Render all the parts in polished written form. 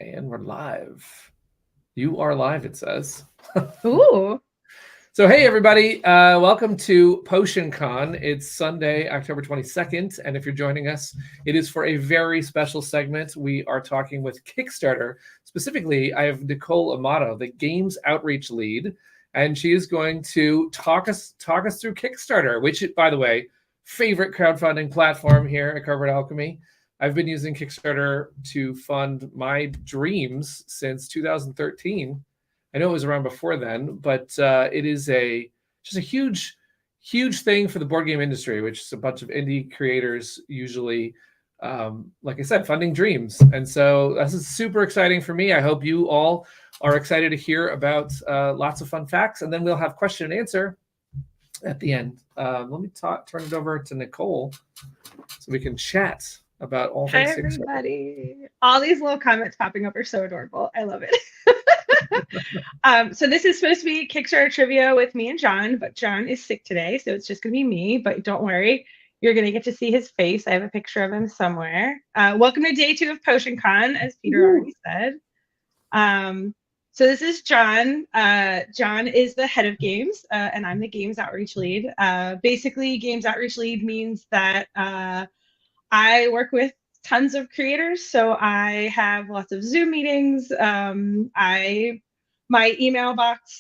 And we're live. You are live, it says. Ooh. So, hey, everybody. Welcome to Potion Con. It's Sunday, October 22nd. And if you're joining us, it is for a very special segment. We are talking with Kickstarter. Specifically, I have Nicole Amato, the Games Outreach Lead. And she is going to talk us through Kickstarter, which, by the way, favorite crowdfunding platform here at Cardboard Alchemy. I've been using Kickstarter to fund my dreams since 2013. I know it was around before then, but it is just a huge thing for the board game industry, which is a bunch of indie creators usually, like I said, funding dreams. And so this is super exciting for me. I hope you all are excited to hear about lots of fun facts, and then we'll have question and answer at the end. Let me turn it over to Nicole so we can chat about all things. Hi, everybody. All these little comments popping up are so adorable. I love it. So this is supposed to be Kickstarter trivia with me and John, but John is sick today, so it's just going to be me. But don't worry, you're going to get to see his face. I have a picture of him somewhere. Welcome to day 2 of Potion Con, as Peter already said. So this is John. John is the head of games, and I'm the Games Outreach Lead. Basically, Games Outreach Lead means that I work with tons of creators, so I have lots of Zoom meetings. My email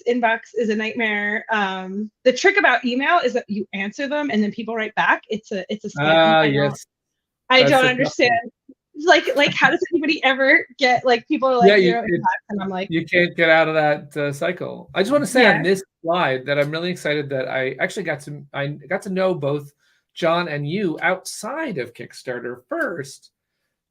inbox is a nightmare. The trick about email is that you answer them and then people write back. It's a scam. Yes. I don't understand. Like how does anybody ever get, like, people are like, inbox, and I'm like, you can't get out of that cycle. I just want to say on this slide that I'm really excited that I actually got to know both John and you outside of Kickstarter first.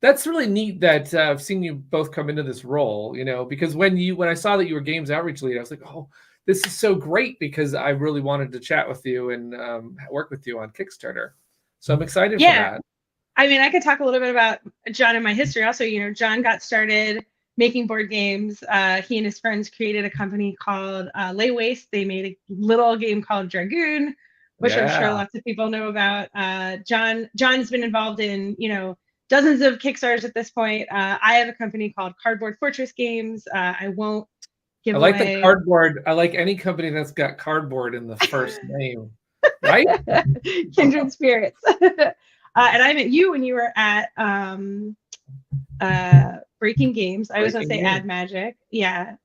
That's really neat that I've seen you both come into this role, because when I saw that you were Games Outreach Lead, I was like, oh, this is so great, because I really wanted to chat with you and work with you on Kickstarter. So I'm excited for that. I mean, I could talk a little bit about John and my history. Also, John got started making board games. He and his friends created a company called Lay Waste. They made a little game called Dragoon, which I'm sure lots of people know about. John's been involved in, dozens of Kickstarters at this point. I have a company called Cardboard Fortress Games. I won't give away. I like the cardboard. I like any company that's got cardboard in the first name, right? Kindred spirits. And I met you when you were at Breaking Games. I was going to say Ad Magic. Yeah.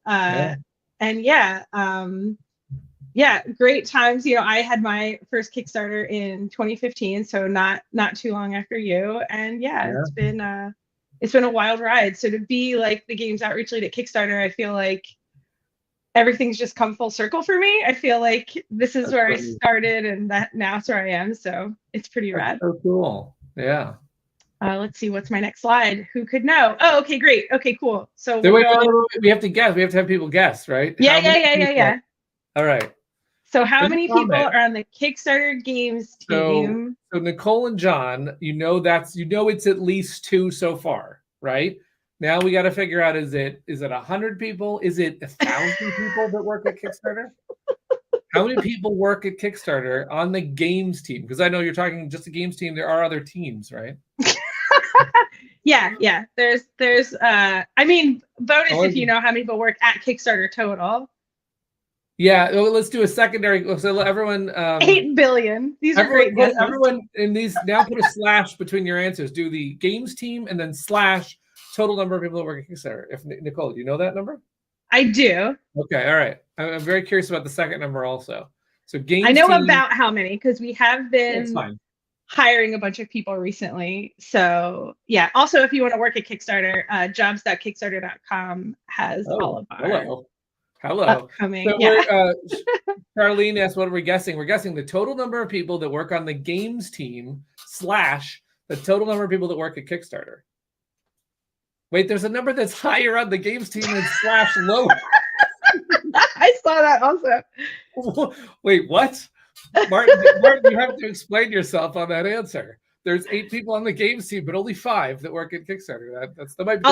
Great times. I had my first Kickstarter in 2015, so not too long after you. And it's been a wild ride. So to be like the Games Outreach Lead at Kickstarter, I feel like everything's just come full circle for me. I feel like this is where I started, and now it's where I am. So it's pretty rad. So cool. Yeah. Let's see, what's my next slide? Who could know? Oh, okay, great. Okay, cool. So we have to guess. We have to have people guess, right? Yeah. All right. So how many people are on the Kickstarter games team? So Nicole and John, it's at least 2 so far, right? Now we got to figure out, is it 100 people? Is it 1,000 people that work at Kickstarter? How many people work at Kickstarter on the games team? Because I know you're talking just a games team. There are other teams, right? Yeah. There's bonus if you know how many people work at Kickstarter total. Yeah, well, let's do a secondary. So everyone, 8 billion. These are great. Everyone in these, now put a slash between your answers. Do the games team and then slash total number of people that work at Kickstarter. If Nicole, do you know that number? I do. Okay, all right. I'm very curious about the second number also. So games. I know team, about how many, because we have been hiring a bunch of people recently. So yeah. Also, if you want to work at Kickstarter, jobs.kickstarter.com has all of our. Hello. Upcoming. So Charlene asked, what are we guessing? We're guessing the total number of people that work on the games team slash the total number of people that work at Kickstarter. Wait, there's a number that's higher on the games team and slash lower. I saw that also. Wait, what? Martin, you have to explain yourself on that answer. There's 8 people on the games team, but only 5 that work at Kickstarter. That might be.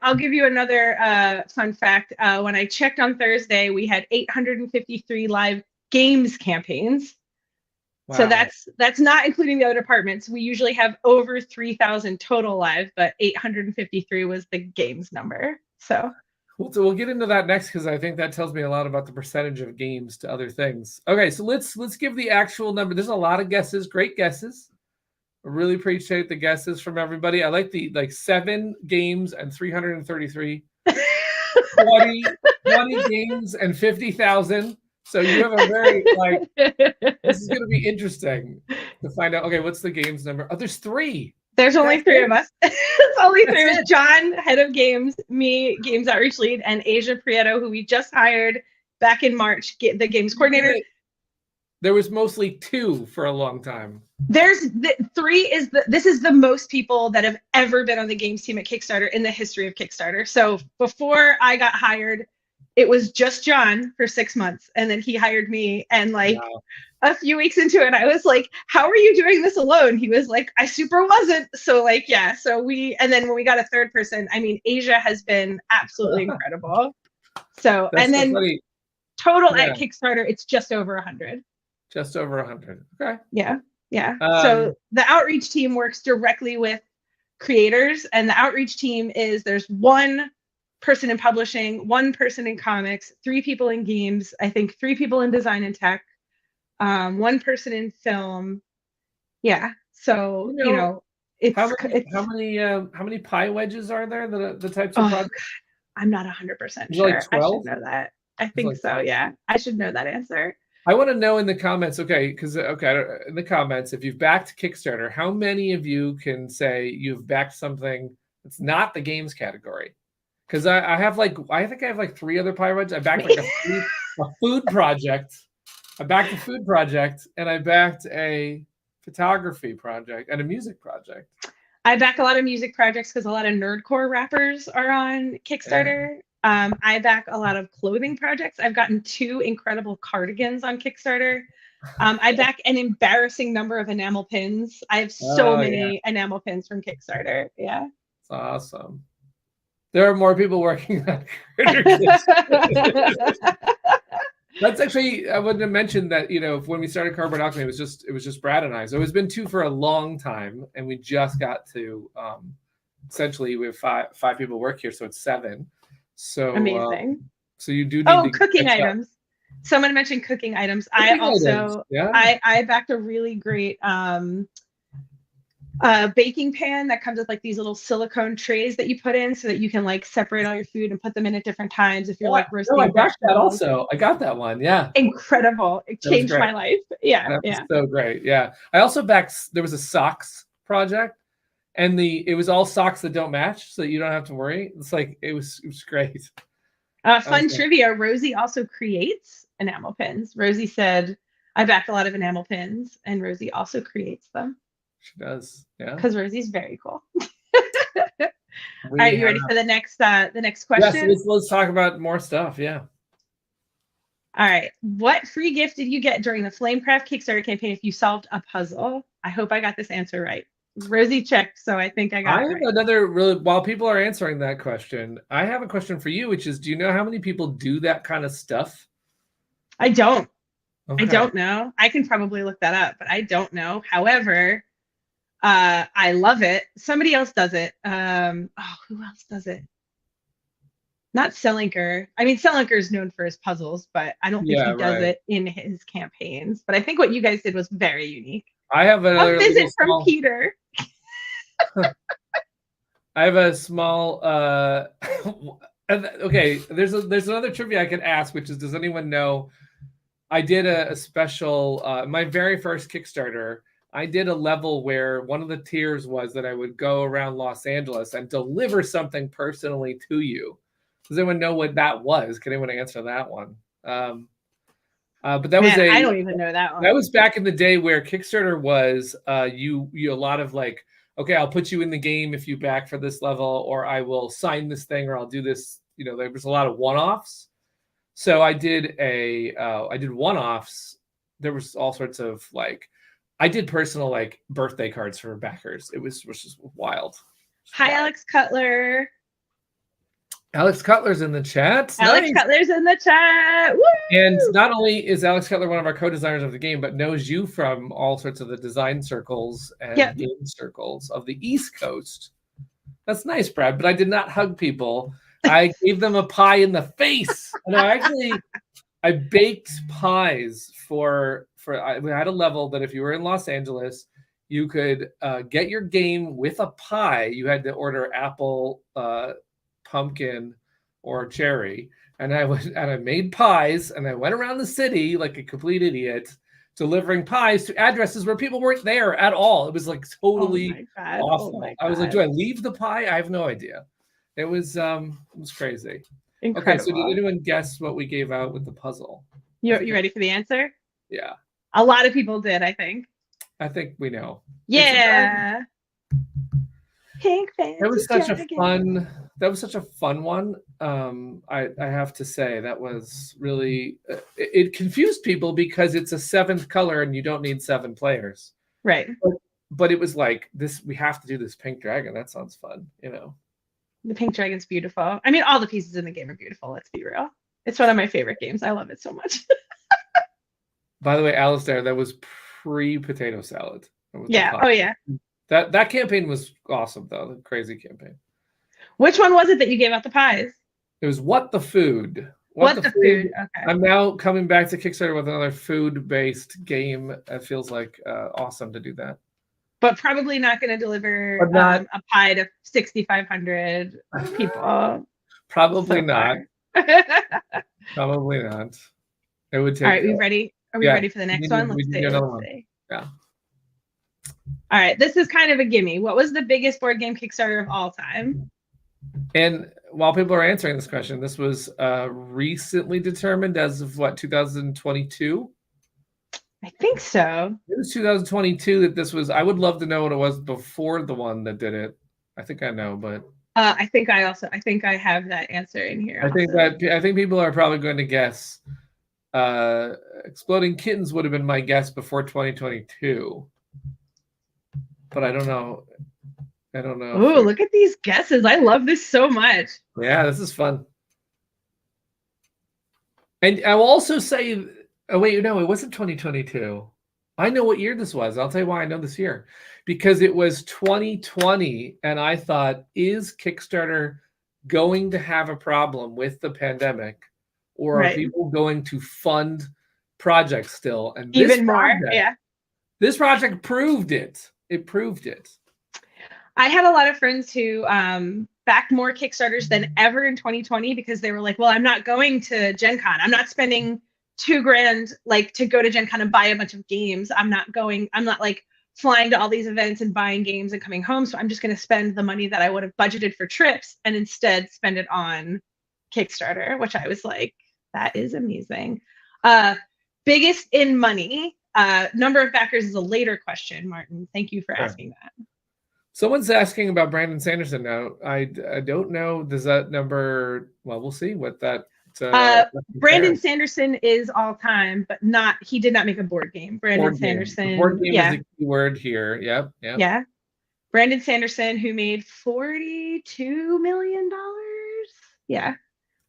I'll give you another fun fact. When I checked on Thursday, we had 853 live games campaigns. So Wow. that's not including the other departments. We usually have over 3,000 total live, but 853 was the games number. So we'll get into that next because I think that tells me a lot about the percentage of games to other things. Okay, so let's give the actual number. There's a lot of guesses, great guesses. I really appreciate the guesses from everybody. I like the 7 games and 333, 20 games and 50,000. So you have a very this is going to be interesting to find out. Okay, what's the games number? Oh, there's 3. There's only 3 of us. It's only 3 of us. John, head of games, me, games outreach lead, and Asia Prieto, who we just hired back in March, the games coordinator. There was mostly 2 for a long time. There's 3 this is the most people that have ever been on the games team at Kickstarter in the history of Kickstarter. So before I got hired, it was just John for 6 months, and then he hired me, and wow. A few weeks into it, I was like, how are you doing this alone? He was like, I super wasn't. So yeah, so and then when we got a third person, I mean, Asia has been absolutely incredible. So, and then total at Kickstarter, it's just over 100. Just over 100. Okay. Yeah. So the outreach team works directly with creators, and the outreach team there's 1 person in publishing, 1 person in comics, 3 people in games, I think 3 people in design and tech, 1 person in film. Yeah. So it's how many pie wedges are there? The types of projects? I'm not 100% sure. Like 12? I should know that. I think so. 12? Yeah. I should know that answer. I want to know in the comments, in the comments, if you've backed Kickstarter, how many of you can say you've backed something that's not the games category? Because I think I have 3 other pie wedges. I backed a food project. I backed a food project, and I backed a photography project and a music project. I back a lot of music projects because a lot of nerdcore rappers are on Kickstarter. Yeah. I back a lot of clothing projects. I've gotten 2 incredible cardigans on Kickstarter. I back an embarrassing number of enamel pins. I have so many enamel pins from Kickstarter. Yeah. That's awesome. There are more people working on That's actually, I wouldn't have mentioned that, when we started Cardboard Alchemy, it was just Brad and I. So it's been 2 for a long time, and we just got to, essentially, we have five people work here, so it's 7. So amazing. So you do need to cooking items. Someone mentioned cooking items. I backed a really great baking pan that comes with these little silicone trays that you put in so that you can separate all your food and put them in at different times if you're roasting. I backed that also. I got that one. Yeah. Incredible. It changed my life. Yeah. That was so great. Yeah. I also backed, there was a socks project, and it was all socks that don't match, so you don't have to worry. It's it was great. Fun trivia. Rosie also creates enamel pins. Rosie said, I backed a lot of enamel pins, and Rosie also creates them. She does, yeah. Because Rosie's very cool. All right, you ready for the next question? Yes, let's talk about more stuff. Yeah. All right. What free gift did you get during the Flamecraft Kickstarter campaign if you solved a puzzle? I hope I got this answer right. Rosie checked, so I think I got it right. Another while people are answering that question, I have a question for you, which is, do you know how many people do that kind of stuff? I don't. Okay. I don't know. I can probably look that up, but I don't know. However, I love it. Somebody else does it. Who else does it? Not Selinker. I mean, Selinker is known for his puzzles, but I don't think he does it in his campaigns. But I think what you guys did was very unique. I have another visit from Peter. I have a small. Okay, there's another trivia I could ask, which is, does anyone know? I did a special. My very first Kickstarter, I did a level where one of the tiers was that I would go around Los Angeles and deliver something personally to you. Does anyone know what that was? Can anyone answer that one? But that was I don't even know that one. That was back in the day where Kickstarter was you a lot of okay, I'll put you in the game if you back for this level, or I will sign this thing, or I'll do this. There was a lot of one-offs. So I did one-offs. There was all sorts of I did personal birthday cards for backers. It was just wild. Hi, Alex Cutler. Alex Cutler's in the chat. Alex Nice. Cutler's in the chat. Woo! And not only is Alex Cutler one of our co-designers of the game, but knows you from all sorts of the design circles and game circles of the East Coast. That's nice, Brad, but I did not hug people. I gave them a pie in the face. And I baked pies we had a level that if you were in Los Angeles, you could get your game with a pie. You had to order apple, pumpkin, or cherry. And I made pies, and I went around the city like a complete idiot, delivering pies to addresses where people weren't there at all. It was like totally awful. I was like, do I leave the pie? I have no idea. It was crazy. Incredible. Okay, so did anyone guess what we gave out with the puzzle? You ready for the answer? Yeah. A lot of people did, I think. I think we know. Yeah. Pink Fancy That was such a fun one. I have to say that was really it confused people because it's a 7th color and you don't need 7 players. Right. But it was like this, we have to do this pink dragon. That sounds fun, you know. The pink dragon's beautiful. I mean, all the pieces in the game are beautiful, let's be real. It's one of my favorite games. I love it so much. By the way, Alistair, that was pre-potato salad. Yeah. Oh yeah. That campaign was awesome though. The crazy campaign. Which one was it that you gave out the pies? It was What the Food. What the Food. Okay. I'm now coming back to Kickstarter with another food-based game. It feels like awesome to do that. But probably not going to deliver a pie to 6,500 people. Probably not. Probably not. It would take. All right, we ready? Are we ready for the next one? Let's see. Yeah. All right, this is kind of a gimme. What was the biggest board game Kickstarter of all time? And while people are answering this question, this was recently determined as of what, 2022? I think so. It was 2022 that this was. I would love to know what it was before the one that did it. I think I know, but I think I have that answer in here. I think people are probably going to guess. Exploding Kittens would have been my guess before 2022, but I don't know. Oh, look at these guesses! I love this so much. Yeah, this is fun. And I will also say, oh wait, no, it wasn't 2022. I know what year this was. I'll tell you why I know this year. Because it was 2020, and I thought, is Kickstarter going to have a problem with the pandemic? Or are people going to fund projects still? And even more, yeah. This project proved it. It proved it. I had a lot of friends who backed more Kickstarters than ever in 2020 because they were like, well, I'm not going to Gen Con. I'm not spending $2,000 like to go to Gen Con and buy a bunch of games. I'm not like flying to all these events and buying games and coming home. So I'm just going to spend the money that I would have budgeted for trips and instead spend it on Kickstarter, which I was like, that is amazing. Biggest in money. Number of backers is a later question, Martin. Thank you for asking that. Someone's asking about Brandon Sanderson now. I don't know. Does that number? Well, we'll see what that. Brandon Sanderson is all time, but he did not make a board game. Brandon Sanderson. Board game is the key word here. Yep. Yeah. Brandon Sanderson, who made $42 million. Yeah.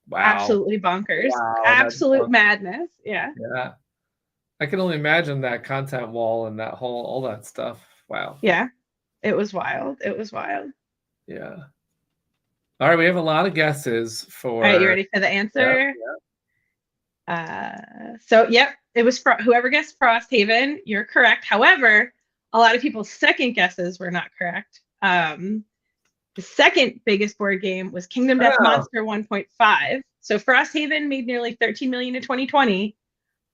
Wow. Absolutely bonkers. Wow, absolute madness. Yeah. Yeah. I can only imagine that content wall and that all that stuff. Wow. Yeah. It was wild. Yeah. All right, we have a lot of guesses for. All right, you ready for the answer? Yeah. So, yep, it was whoever guessed Frosthaven. You're correct. However, a lot of people's second guesses were not correct. The second biggest board game was Kingdom Death Monster 1.5. So Frosthaven made nearly $13 million in 2020,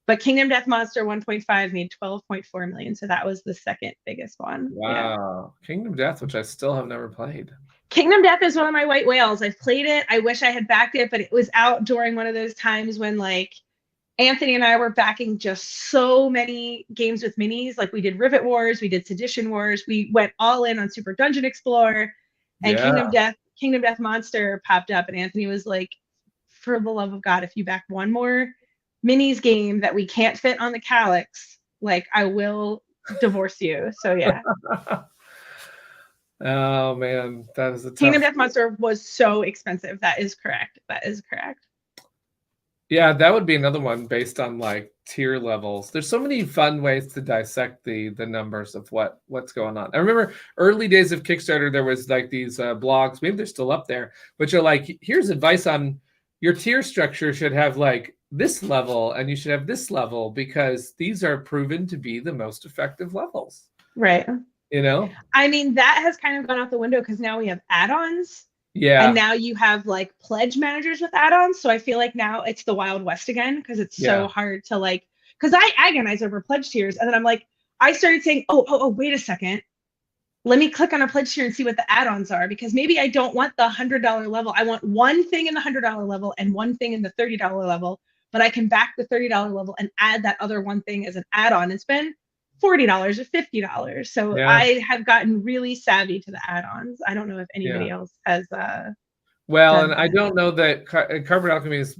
but Kingdom Death Monster 1.5 made $12.4 million. So that was the second biggest one. Wow. Yeah. Kingdom Death, which I still have never played. Kingdom Death is one of my white whales. I've played it. I wish I had backed it, but it was out during one of those times when like Anthony and I were backing just so many games with minis. Like we did Rivet Wars, we did Sedition Wars. We went all in on Super Dungeon Explorer, and Kingdom Death Monster popped up, and Anthony was like, for the love of God, if you back one more minis game that we can't fit on the Calyx, like I will divorce you. So yeah. Oh man, that is a Kingdom tough. Death Monster was so expensive. That is correct. Yeah, that would be another one based on like tier levels. There's so many fun ways to dissect the numbers of what's going on. I remember early days of Kickstarter, there was like these blogs, maybe they're still up there, which are like, here's advice on your tier structure should have like this level and you should have this level because these are proven to be the most effective levels. Right. You know? I mean, that has kind of gone out the window because now we have add-ons. Yeah. And now you have like pledge managers with add-ons. So I feel like now it's the Wild West again because it's so hard to like, because I agonize over pledge tiers. And then I'm like, I started saying, oh, wait a second. Let me click on a pledge tier and see what the add-ons are because maybe I don't want the $100 level. I want one thing in the $100 level and one thing in the $30 level, but I can back the $30 level and add that other one thing as an add-on and spend $40 or $50. So I have gotten really savvy to the add-ons. I don't know if anybody else has well, and I don't know that Cardboard Alchemy is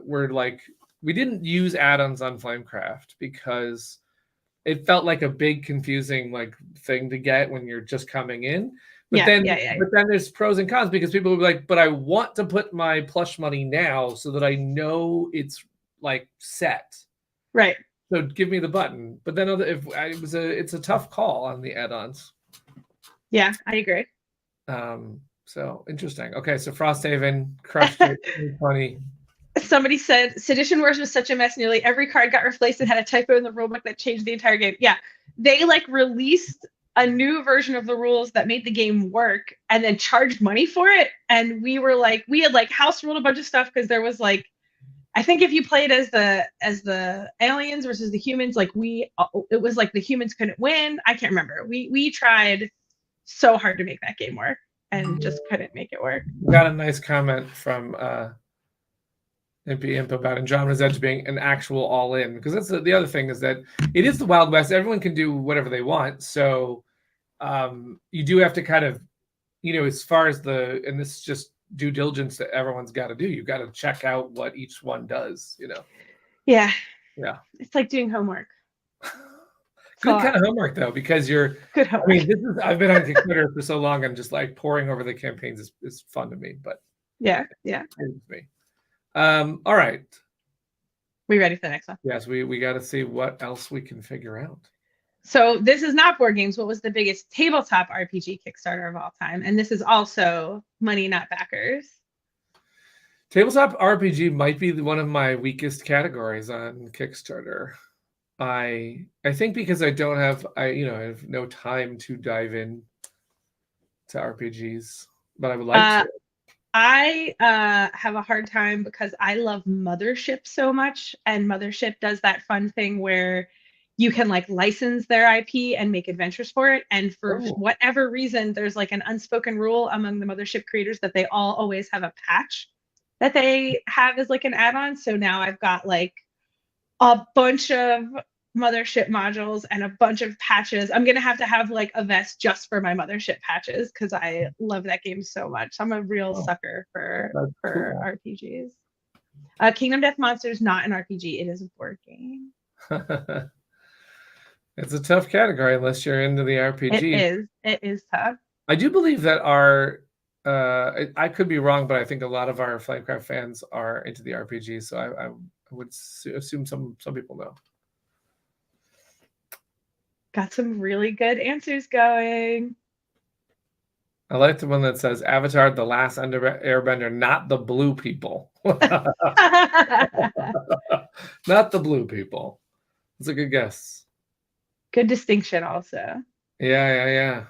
we're like we didn't use add-ons on Flamecraft because it felt like a big confusing like thing to get when you're just coming in. But then there's pros and cons because people will be like, but I want to put my plush money now so that I know it's like set. Right. So give me the button. But then it's a tough call on the add-ons. Yeah, I agree. So interesting. Okay, so Frosthaven crushed it. Funny. Somebody said Sedition Wars was such a mess. Nearly every card got replaced and had a typo in the rulebook that changed the entire game. Yeah, they like released a new version of the rules that made the game work and then charged money for it. And we had like house ruled a bunch of stuff because there was like, I think if you played as the aliens versus the humans, like it was like the humans couldn't win. I can't remember. We tried so hard to make that game work and just couldn't make it work. Got a nice comment from Imp about Andromeda's Edge being an actual all-in, because that's the other thing is that it is the Wild West. Everyone can do whatever they want, so you do have to kind of, as far as and this is just due diligence that everyone's got to do. You got to check out what each one does. Yeah. It's like doing homework. Good kind of homework though, because you're good homework. I mean, I've been on Kickstarter for so long, and just like poring over the campaigns is fun to me. But yeah. Me. All right. We ready for the next one? Yes, we got to see what else we can figure out. So this is not board games. What was the biggest tabletop RPG Kickstarter of all time? And this is also money, not backers. Tabletop RPG might be one of my weakest categories on Kickstarter. I think because I have no time to dive in to RPGs, but I would like to. I have a hard time because I love Mothership so much, and Mothership does that fun thing where you can like license their IP and make adventures for it. And for whatever reason, there's like an unspoken rule among the Mothership creators that they all always have a patch that they have as like an add-on. So now I've got like a bunch of Mothership modules and a bunch of patches. I'm gonna have to have like a vest just for my Mothership patches because I love that game so much. I'm a real sucker for RPGs. Kingdom Death Monster is not an RPG. It is a board game. It's a tough category unless you're into the RPG. It is tough. I do believe that I could be wrong, but I think a lot of our Flamecraft fans are into the RPG. So I would assume some people know. Got some really good answers going. I like the one that says Avatar: The Last Airbender, not the blue people. Not the blue people. That's a good guess. Good distinction also. Yeah.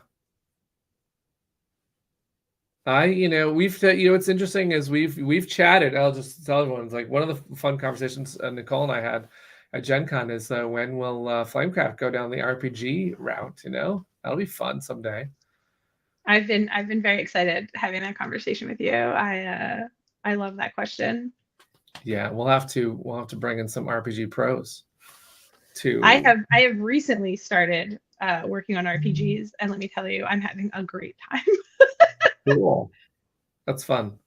What's interesting is we've chatted. I'll just tell everyone, it's like one of the fun conversations Nicole and I had at Gen Con is when will Flamecraft go down the RPG route? That'll be fun someday. I've been very excited having that conversation with you. I love that question. Yeah, we'll have to bring in some RPG pros too. I have recently started working on RPGs, and let me tell you, I'm having a great time. Cool. That's fun.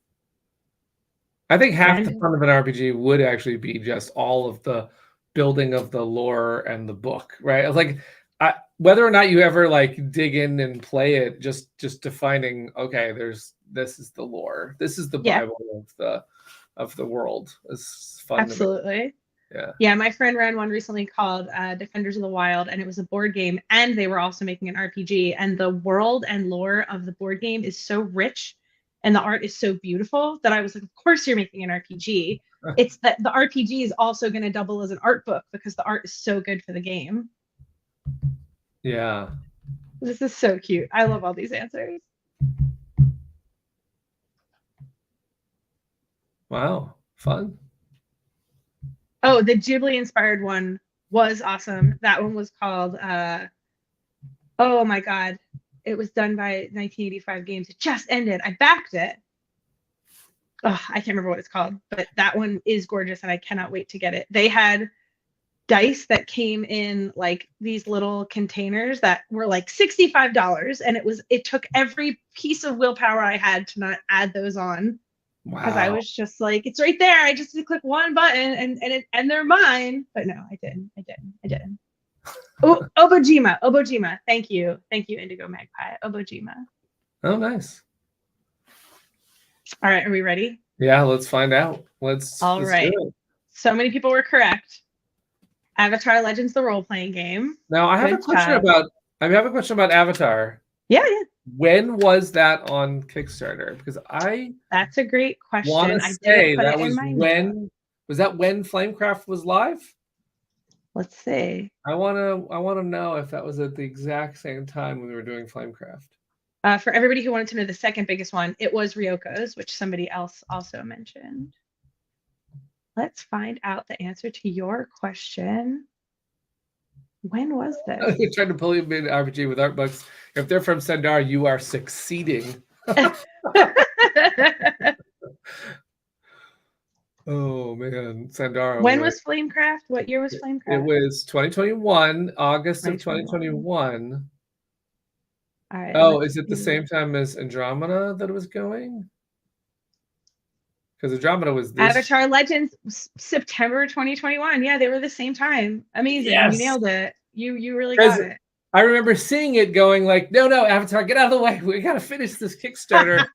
I think half the fun of an RPG would actually be just all of the building of the lore and the book, right? Like whether or not you ever like dig in and play it, just defining, okay, this is the lore, this is the Bible of the world, is fun. Absolutely. Yeah, my friend ran one recently called Defenders of the Wild, and it was a board game, and they were also making an RPG. And the world and lore of the board game is so rich, and the art is so beautiful that I was like, of course you're making an RPG. It's that the RPG is also going to double as an art book because the art is so good for the game. Yeah. This is so cute. I love all these answers. Wow, fun. Oh, the Ghibli inspired one was awesome. That one was called oh my god. It was done by 1985 Games. It just ended. I backed it. Oh, I can't remember what it's called, but that one is gorgeous and I cannot wait to get it. They had dice that came in like these little containers that were like $65, and it took every piece of willpower I had to not add those on. Wow. Because I was just like, it's right there. I just need to click one button and they're mine. But no, I didn't. Oh, Obojima. Thank you, Indigo Magpie. Obojima. Oh, nice. All right, are we ready? Yeah, let's find out. All right. So many people were correct. Avatar: Legends, the role-playing game. Now I have a question about Avatar. Yeah. When was that on Kickstarter? Because that's a great question. Want to say that was when Flamecraft was live? Let's see. I want to know if that was at the exact same time when we were doing Flamecraft. For everybody who wanted to know the second biggest one, it was Ryoko's, which somebody else also mentioned. Let's find out the answer to your question. When was this? You're trying to pull him in RPG with art books. If they're from Sendar, you are succeeding. Oh man, Sendar. When was Flamecraft? What year was Flamecraft? It was 2021, August of 2021. All right, oh, is it the same time as Andromeda that it was going? Because Andromeda was this. Avatar Legends, September 2021. Yeah, they were the same time. Amazing. Yes. You nailed it. You really got it. I remember seeing it going like, no, Avatar, get out of the way. We got to finish this Kickstarter.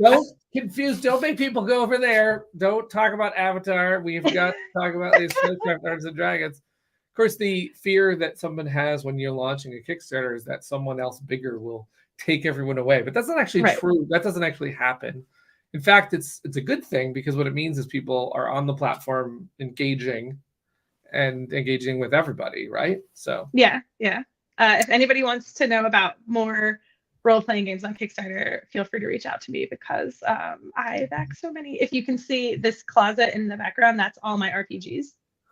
Don't confuse. Don't make people go over there. Don't talk about Avatar. We've got to talk about these Dungeons and Dragons. Of course, the fear that someone has when you're launching a Kickstarter is that someone else bigger will take everyone away. But that's not actually true. That doesn't actually happen. In fact, it's a good thing, because what it means is people are on the platform engaging with everybody, right? So yeah. If anybody wants to know about more role-playing games on Kickstarter, feel free to reach out to me, because I back so many. If you can see this closet in the background, that's all my RPGs.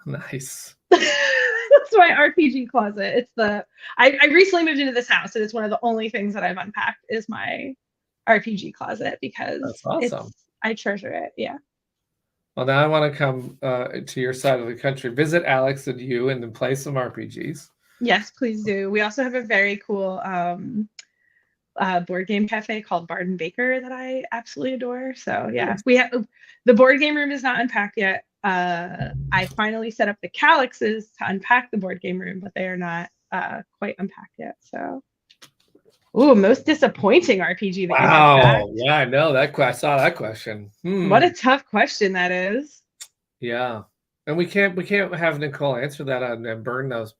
Nice. That's my RPG closet. I recently moved into this house, and it's one of the only things that I've unpacked is my RPG closet, because that's awesome. I treasure it. Yeah. Well, now I want to come to your side of the country, visit Alex and you, and then play some RPGs. Yes, please do. We also have a very cool board game cafe called Bard and Baker that I absolutely adore. So yeah, we have the board game room is not unpacked yet. I finally set up the calyxes to unpack the board game room, but they are not quite unpacked yet. So. Ooh, most disappointing RPG that wow. Yeah, I know that. I saw that question. What a tough question that is. Yeah, and we can't have Nicole answer that and burn those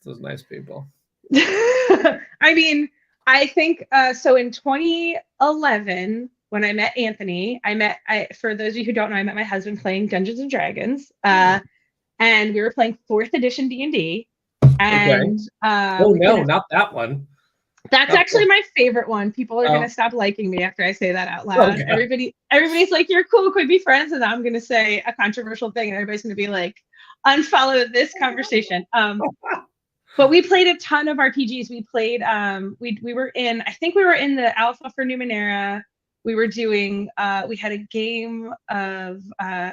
nice people. I mean, I think so. In 2011, when I met Anthony, for those of you who don't know, I met my husband playing Dungeons and Dragons, and we were playing 4th edition D&D. And not that one. That's actually my favorite one. People are gonna stop liking me after I say that out loud. Okay. Everybody's like, "You're cool, could we be friends?" And I'm gonna say a controversial thing, and everybody's gonna be like, "Unfollow this conversation." But we played a ton of RPGs. We played. We were in. I think we were in the Alpha for Numenera. We were doing. We had a game of.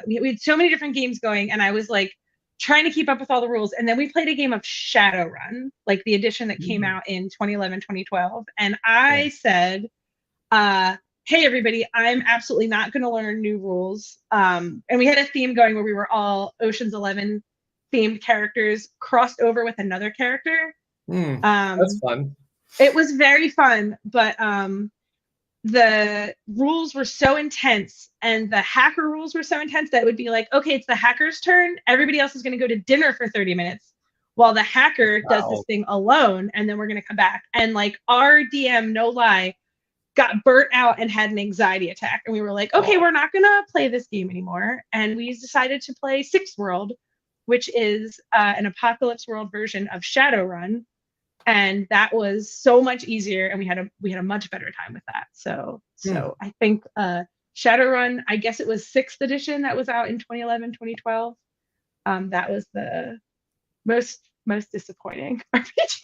We had so many different games going, and I was like, trying to keep up with all the rules. And then we played a game of Shadowrun, like the edition that came out in 2011, 2012. And I said, hey, everybody, I'm absolutely not going to learn new rules. And we had a theme going where we were all Ocean's 11 themed characters crossed over with another character. That's fun. It was very fun, but the rules were so intense and the hacker rules were so intense that it would be like, okay, it's the hacker's turn. Everybody else is going to go to dinner for 30 minutes while the hacker does this thing alone. And then we're going to come back. And like our DM, no lie, got burnt out and had an anxiety attack. And we were like, okay, we're not going to play this game anymore. And we decided to play Sixth World, which is an apocalypse world version of Shadowrun. And that was so much easier, and we had a much better time with that. So I think Shadowrun, I guess it was 6th edition that was out in 2011, 2012. That was the most disappointing RPG.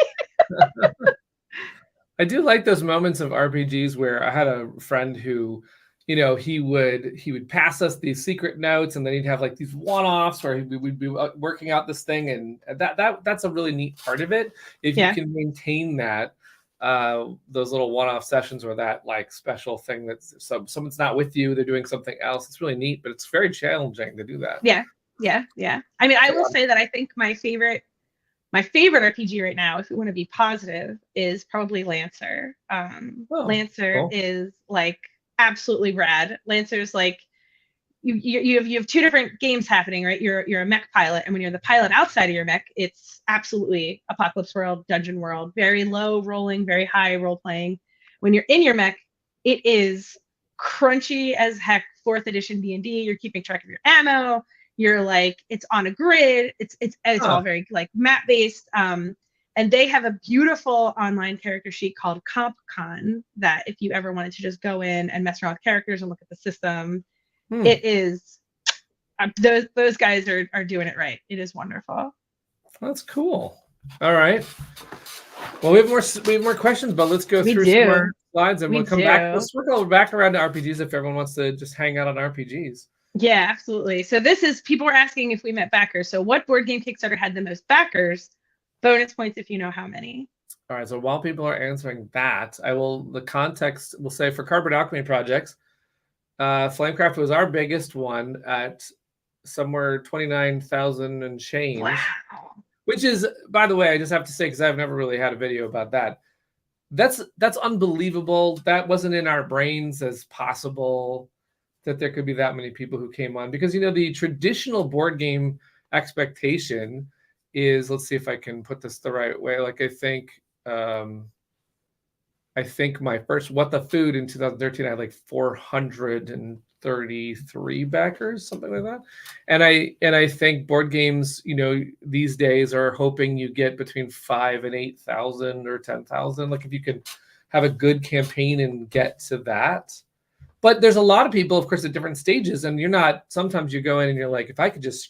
I do like those moments of RPGs where I had a friend who, you know, he would pass us these secret notes, and then he'd have like these one-offs where we'd be working out this thing, and that's a really neat part of it. If you can maintain that, those little one-off sessions or that like special thing that's someone's not with you, they're doing something else. It's really neat, but it's very challenging to do that. Yeah. I mean, I will say that I think my favorite RPG right now, if we want to be positive, is probably Lancer. Lancer is like absolutely rad. Lancer's like you have 2 different games happening, right? You're a mech pilot, and when you're the pilot outside of your mech, it's absolutely apocalypse world, dungeon world, very low rolling, very high role playing. When you're in your mech, it is crunchy as heck. 4th edition D&D. You're keeping track of your ammo. You're like, it's on a grid. It's all very like map based. And they have a beautiful online character sheet called CompCon that if you ever wanted to just go in and mess around with characters and look at the system, it is, those guys are doing it right. It is wonderful. That's cool. All right. Well, we have more questions, but let's go through some more slides and we'll come back. Let's circle back around to RPGs if everyone wants to just hang out on RPGs. Yeah, absolutely. So people were asking if we met backers. So what board game Kickstarter had the most backers? Bonus points if you know how many. All right. So while people are answering that, the context will say for Cardboard Alchemy projects, Flamecraft was our biggest one at somewhere 29,000 and change. Wow. Which is, by the way, I just have to say, because I've never really had a video about that. That's unbelievable. That wasn't in our brains as possible that there could be that many people who came on, because, you know, the traditional board game expectation is, let's see if I can put this the right way. Like, I think my first What the Food in 2013, I had like 433 backers, something like that. And I think board games, you know, these days are hoping you get between 5,000 and 8,000 or 10,000. Like if you can have a good campaign and get to that. But there's a lot of people, of course, at different stages, and sometimes you go in and you're like, if I could just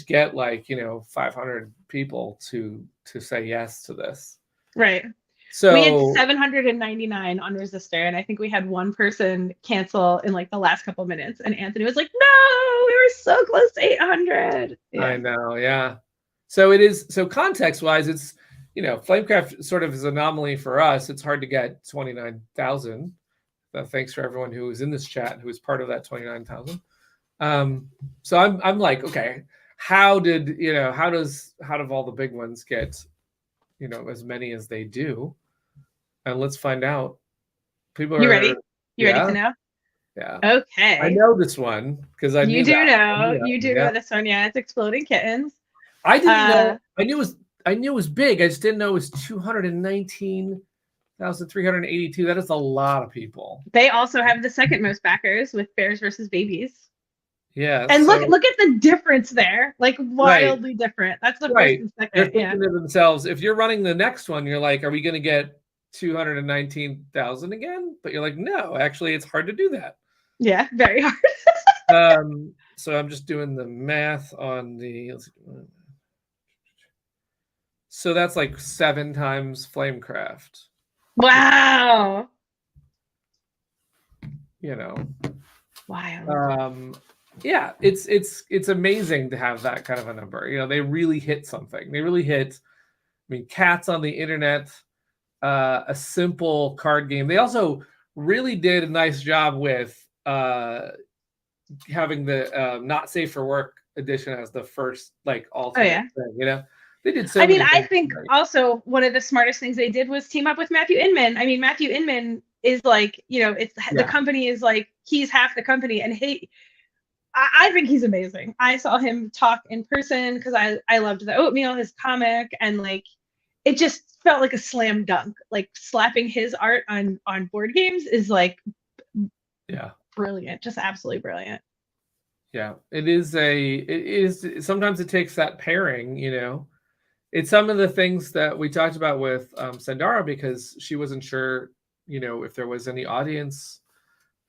get like, you know, 500 people to say yes to this. Right. So we had 799 on Resistor, and I think we had one person cancel in like the last couple minutes, and Anthony was like, no, we were so close to 800. Yeah. I know. Yeah. So context wise, it's, you know, Flamecraft sort of is an anomaly for us. It's hard to get 29,000. Thanks for everyone who was in this chat who was part of that 29,000. So I'm like, okay, how do all the big ones get, you know, as many as they do? And let's find out. People You ready? You ready to know? Yeah. Okay. I know this one because you do know this one. Yeah, it's Exploding Kittens. I didn't know. I knew it was big. I just didn't know it was 219,382. That is a lot of people. They also have the second most backers with Bears versus Babies. Yeah. And look at the difference there. Like wildly different. That's the first and second. They're thinking to themselves, if you're running the next one, you're like, are we going to get 219,000 again? But you're like, no, actually it's hard to do that. Yeah, very hard. So I'm just doing the math on so that's like 7 times Flamecraft. Wow. You know. Wow. Yeah, it's amazing to have that kind of a number. You know, they really hit something. They really hit, I mean, cats on the internet, a simple card game. They also really did a nice job with having the not safe for work edition as the first like all thing, you know. They did so I mean, many I things. think Right. also one of the smartest things they did was team up with Matthew Inman. I mean, Matthew Inman is like, it's the Yeah. company is like, he's half the company, and I think he's amazing. I saw him talk in person because I loved the Oatmeal, his comic, and like it just felt like a slam dunk. Like slapping his art on board games is like Yeah. brilliant, just absolutely brilliant. Yeah. It is sometimes it takes that pairing, It's some of the things that we talked about with Sandara, because she wasn't sure, if there was any audience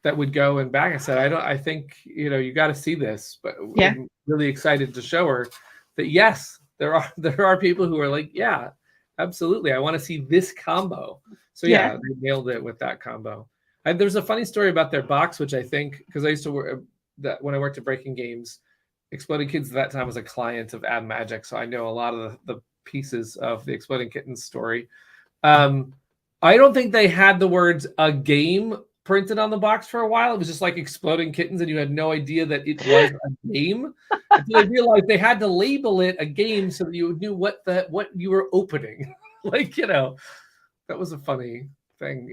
that would go and back. I said, I think, you got to see this, but Yeah. I'm really excited to show her that yes, there are people who are like, yeah, absolutely, I want to see this combo. So yeah, they nailed it with that combo. There's a funny story about their box, which I think, because I used to work that when I worked at Breaking Games, Exploding Kittens at that time was a client of Ab Magic, so I know a lot of the pieces of the Exploding Kittens story. I don't think they had the words "a game" printed on the box for a while. It was just like Exploding Kittens, and you had no idea that it was a game until they realized they had to label it a game so that you knew what you were opening. That was a funny thing.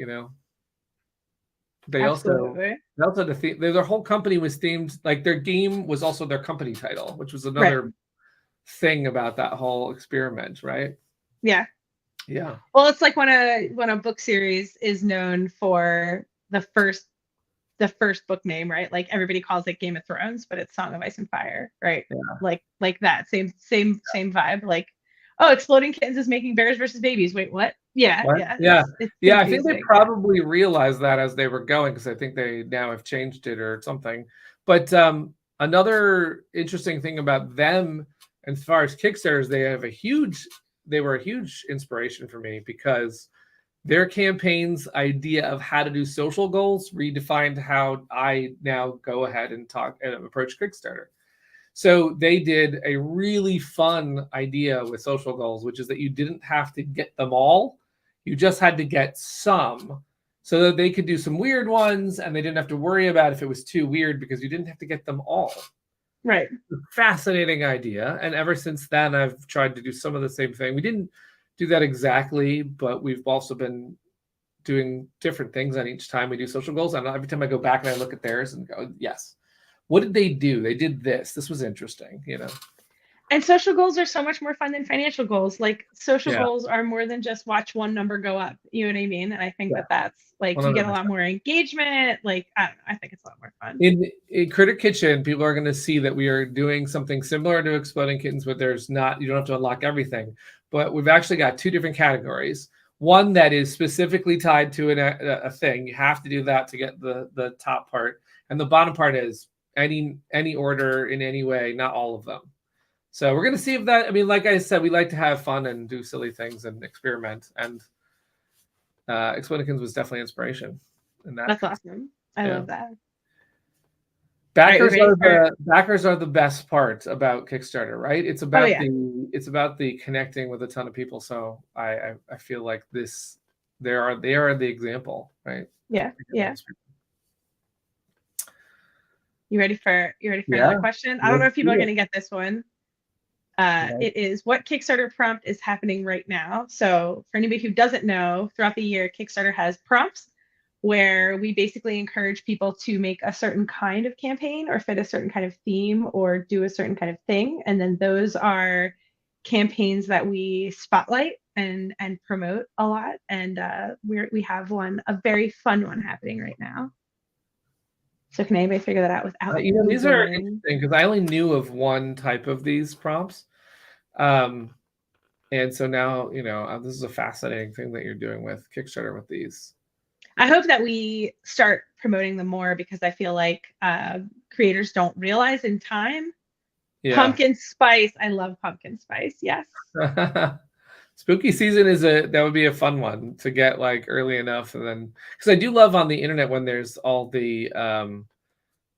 They also had a theme. Their whole company was themed, like their game was also their company title, which was another thing about that whole experiment, right? Yeah. Well, it's like when a book series is known for the first book name, right? Like everybody calls it Game of Thrones, but it's Song of Ice and Fire, right? Yeah. Like that same vibe. Like, oh, Exploding Kittens is making Bears versus Babies. Wait, what? Yeah. It's I think they probably realized that as they were going, because I think they now have changed it or something. But another interesting thing about them, as far as Kickstarters, they were a huge inspiration for me, because their campaign's idea of how to do social goals redefined how I now go ahead and talk and approach Kickstarter. So they did a really fun idea with social goals, which is that you didn't have to get them all. You just had to get some, so that they could do some weird ones, and they didn't have to worry about if it was too weird, because you didn't have to get them all. Right. Fascinating idea. And ever since then, I've tried to do some of the same thing. We didn't do that exactly, but we've also been doing different things on each time we do social goals. And every time I go back and I look at theirs and go, yes, what did they do? They did this. This was interesting, And social goals are so much more fun than financial goals. Like social goals are more than just watch one number go up. You know what I mean? And I think that's like 100%. You get a lot more engagement. Like, I don't know, I think it's a lot more fun. In Critter Kitchen, people are going to see that we are doing something similar to Exploding Kittens, but you don't have to unlock everything. But we've actually got two different categories. One that is specifically tied to a thing. You have to do that to get the top part. And the bottom part is any order in any way, not all of them. So we're going to see if that, like I said, we like to have fun and do silly things and experiment. And Exploding Kittens was definitely inspiration in that. That's awesome. I love that. Backers are the best part about Kickstarter, right? It's about the connecting with a ton of people. So I feel like they are the example, right? Yeah. You ready for another question? I don't know if people are going to get this one. It is, what Kickstarter prompt is happening right now? So for anybody who doesn't know, throughout the year, Kickstarter has prompts where we basically encourage people to make a certain kind of campaign or fit a certain kind of theme or do a certain kind of thing. And then those are campaigns that we spotlight and promote a lot. And we have a very fun one happening right now. So can anybody figure that out without these are interesting, because I only knew of one type of these prompts. And so now, this is a fascinating thing that you're doing with Kickstarter with these. I hope that we start promoting them more, because I feel like creators don't realize in time. Yeah. Pumpkin spice. I love pumpkin spice. Yes. Spooky season that would be a fun one to get like early enough, and then, because I do love on the internet when there's all the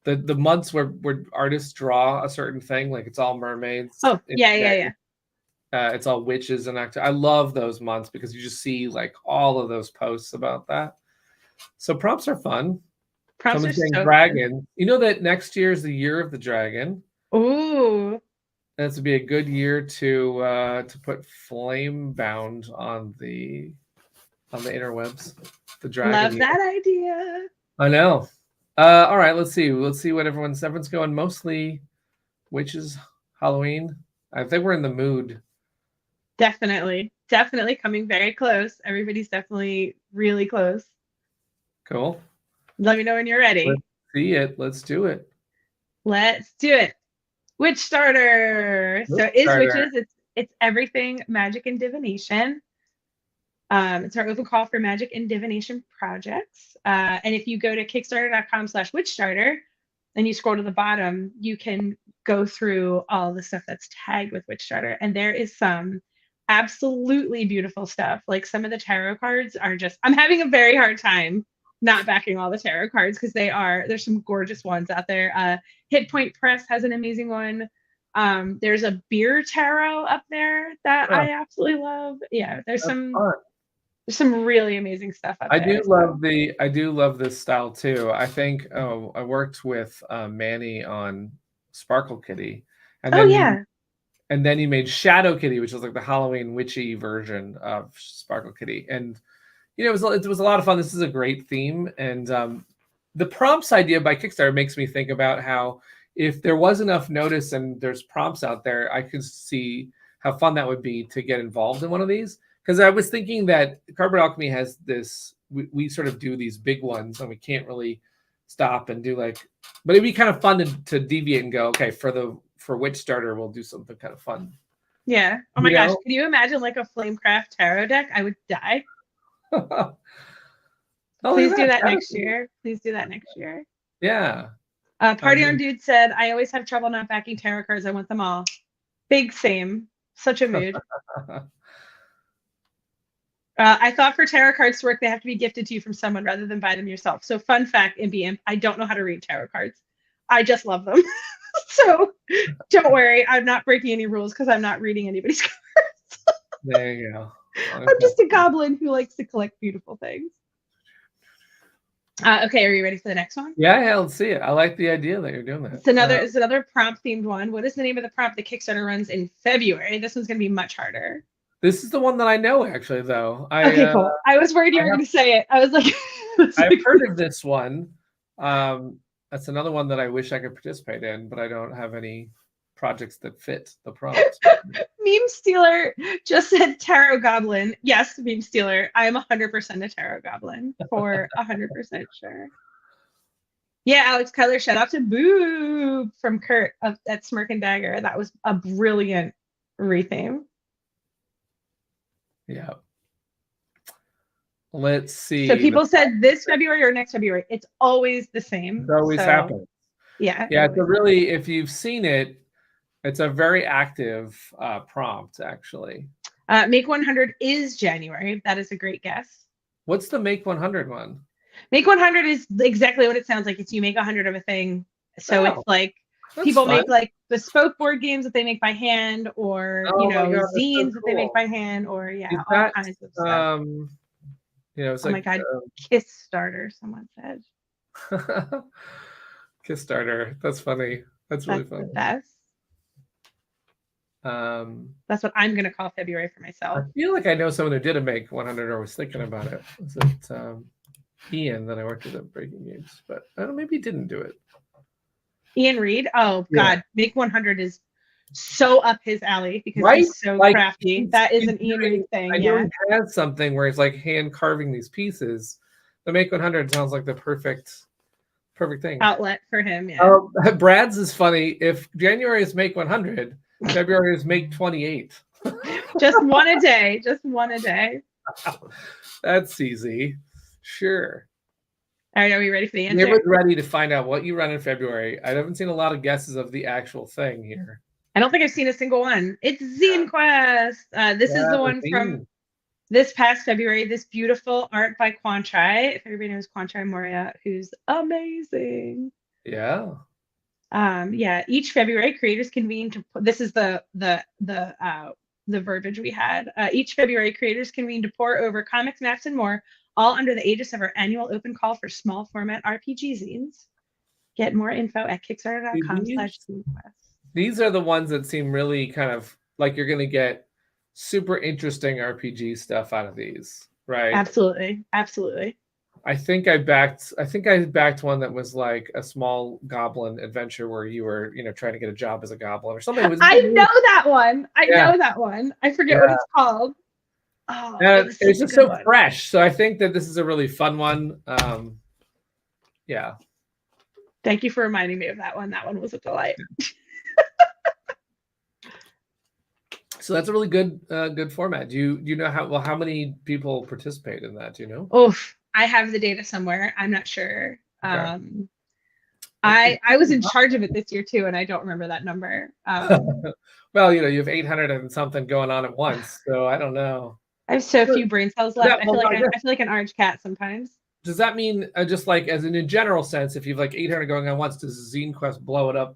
months where artists draw a certain thing, like it's all mermaids. Oh yeah. It's all witches and I love those months, because you just see like all of those posts about that. So prompts are fun. Prompts are so dragon. Fun. You know that next year is the year of the dragon. Ooh. This would be a good year to put Flame Bound on the interwebs. The dragon. Love that idea. I know. All right, let's see. Let's see what everyone's going. Mostly witches, Halloween. I think we're in the mood. Definitely coming very close. Everybody's definitely really close. Cool. Let me know when you're ready. Let's see it. Let's do it. Let's do it. Witch Starter. So it's witches. It's everything magic and divination. It's our open call for magic and divination projects. And if you go to kickstarter.com/witchstarter and you scroll to the bottom, you can go through all the stuff that's tagged with Witch Starter. And there is some absolutely beautiful stuff. Like some of the tarot cards are just, I'm having a very hard time not backing all the tarot cards because there's some gorgeous ones out there. Hit Point Press has an amazing one. There's a beer tarot up there that I absolutely love. Yeah, there's some really amazing stuff up there. I do love this style too. I think I worked with Manny on Sparkle Kitty, and then he made Shadow Kitty, which was like the Halloween witchy version of Sparkle Kitty, and it was a lot of fun. This is a great theme, and the prompts idea by Kickstarter makes me think about how if there was enough notice and there's prompts out there, I could see how fun that would be to get involved in one of these. Because I was thinking that Cardboard Alchemy has this, we sort of do these big ones and we can't really stop and do but it'd be kind of fun to deviate and go, okay, for Witch Starter, we'll do something kind of fun. Yeah. Oh my gosh. Can you imagine like a Flamecraft tarot deck? I would die. Please do that next year. Please do that next year. Yeah. Party on Dude said, I always have trouble not backing tarot cards. I want them all. Big same. Such a mood. I thought for tarot cards to work, they have to be gifted to you from someone rather than buy them yourself. So fun fact, MBM, I don't know how to read tarot cards. I just love them. So don't worry. I'm not breaking any rules because I'm not reading anybody's cards. There you go. I'm just a goblin who likes to collect beautiful things. Okay, are you ready for the next one? Yeah, let's see it. I like the idea that you're doing that. It's another prompt themed one. What is the name of the prompt the Kickstarter runs in February? This one's going to be much harder. This is the one that I know, actually, though. Okay, cool. I was worried you were going to say it. I was like... I've heard of this one. That's another one that I wish I could participate in, but I don't have any projects that fit the prompt. Meme Stealer just said Tarot Goblin. Yes, Meme Stealer. I am 100% a Tarot Goblin. For 100% sure. Yeah, Alex Cutler, shout out to Boob from Kurt at Smirk and Dagger. That was a brilliant retheme. Yeah. Let's see. So people said this February or next February. It's always the same. It always happens. Yeah. Yeah, it's really, if you've seen it, it's a very active prompt, actually. Make 100 is January. That is a great guess. What's the Make 100 one? Make 100 is exactly what it sounds like. It's you make 100 of a thing. So it's like people make like bespoke board games that they make by hand, or zines that they make by hand, or all kinds of stuff. It's oh my god, Kickstarter, someone said. Kickstarter. That's funny. That's really funny. The best. That's what I'm gonna call February for myself. I feel like I know someone who did a Make 100 or was thinking about it. Was it Ian that I worked with at Breaking Games? But I don't know, maybe he didn't do it. Ian Reed? Oh God, Make 100 is so up his alley because he's so crafty. That is an Ian Reed thing. I know he has something where he's like hand carving these pieces. The Make 100 sounds like the perfect thing. Outlet for him. Yeah. Brad's is funny. If January is Make 100, February is Make 28. Just one a day. Just one a day. That's easy. Sure. All right, are we ready for the answer? David's ready to find out what you run in February. I haven't seen a lot of guesses of the actual thing here. I don't think I've seen a single one. It's Zine Quest. This is the one from this past February. This beautiful art by Quanchai. If everybody knows Quanchai Moria, who's amazing. Yeah. Each February, creators convene to. This is the verbiage we had. Each February, creators convene to pore over comics, maps, and more, all under the aegis of our annual open call for small format RPG zines. Get more info at kickstarter.com/zinequest. These are the ones that seem really kind of like you're going to get super interesting RPG stuff out of these, right? Absolutely. Absolutely. I think I backed one that was like a small goblin adventure where you were, trying to get a job as a goblin or something. It was I know that one. I Yeah. know that one. I forget what it's called. Oh, it was it's such a just good so one. fresh. So I think that this is a really fun one. Yeah. Thank you for reminding me of that one. That one was a delight. So that's a really good format. Do you know how many people participate in that? Do you know? Oh, I have the data somewhere. I'm not sure. Okay. I was in charge of it this year too, and I don't remember that number. Well, you have 800 and something going on at once, so I don't know. I have so few brain cells left. I feel like an orange cat sometimes. Does that mean just like as in a general sense, if you've like 800 going on once, does Zine Quest blow it up?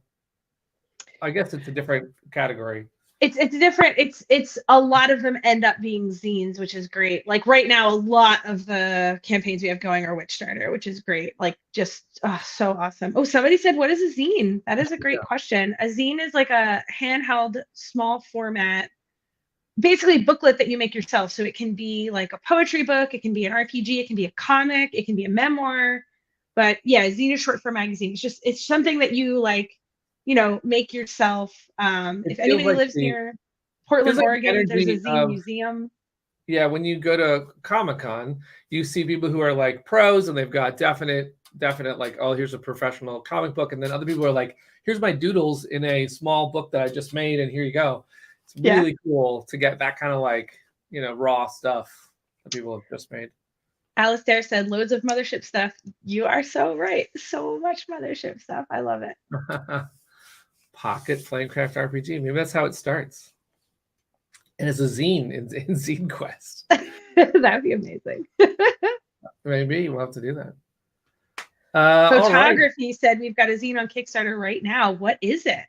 I guess it's a different category. It's different. It's a lot of them end up being zines, which is great. Like right now, a lot of the campaigns we have going are Witch Starter, which is great. Like just so awesome. Oh, somebody said, what is a zine? That is a great question. A zine is like a handheld, small format, basically booklet that you make yourself. So it can be like a poetry book, it can be an RPG, it can be a comic, it can be a memoir. But yeah, zine is short for magazine. It's something that you like, make yourself. If anybody lives near Portland, Oregon, there's a zine museum. Yeah, when you go to Comic-Con, you see people who are like pros and they've got definite like, oh, here's a professional comic book, and then other people are like, here's my doodles in a small book that I just made, and here you go. It's really cool to get that kind of like, raw stuff that people have just made. Alistair said, loads of Mothership stuff. You are so right. So much Mothership stuff. I love it. Pocket Flamecraft RPG. Maybe that's how it starts. And it's a zine in Zine Quest. That'd be amazing. Maybe we'll have to do that. Photography said we've got a zine on Kickstarter right now. What is it?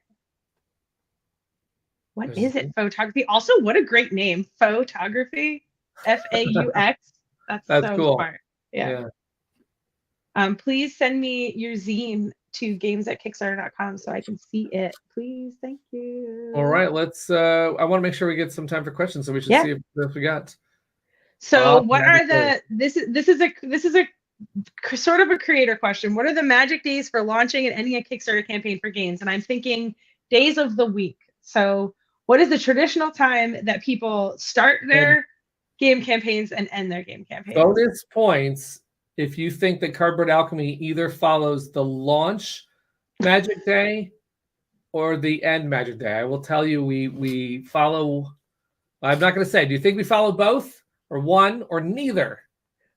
What is it? Photography. Also, what a great name. Photography. F-A-U-X. That's so cool. Smart. Yeah. Please send me your zine to games@kickstarter.com so I can see it. Please. Thank you. All right. Let's I want to make sure we get some time for questions, so we should see if we got. So what are this is a sort of a creator question. What are the magic days for launching and ending a Kickstarter campaign for games? And I'm thinking days of the week. So what is the traditional time that people start their game campaigns and end their game campaigns? Bonus points if you think that Cardboard Alchemy either follows the launch Magic Day or the end Magic Day. I will tell you, we follow. I'm not going to say. Do you think we follow both, or one, or neither?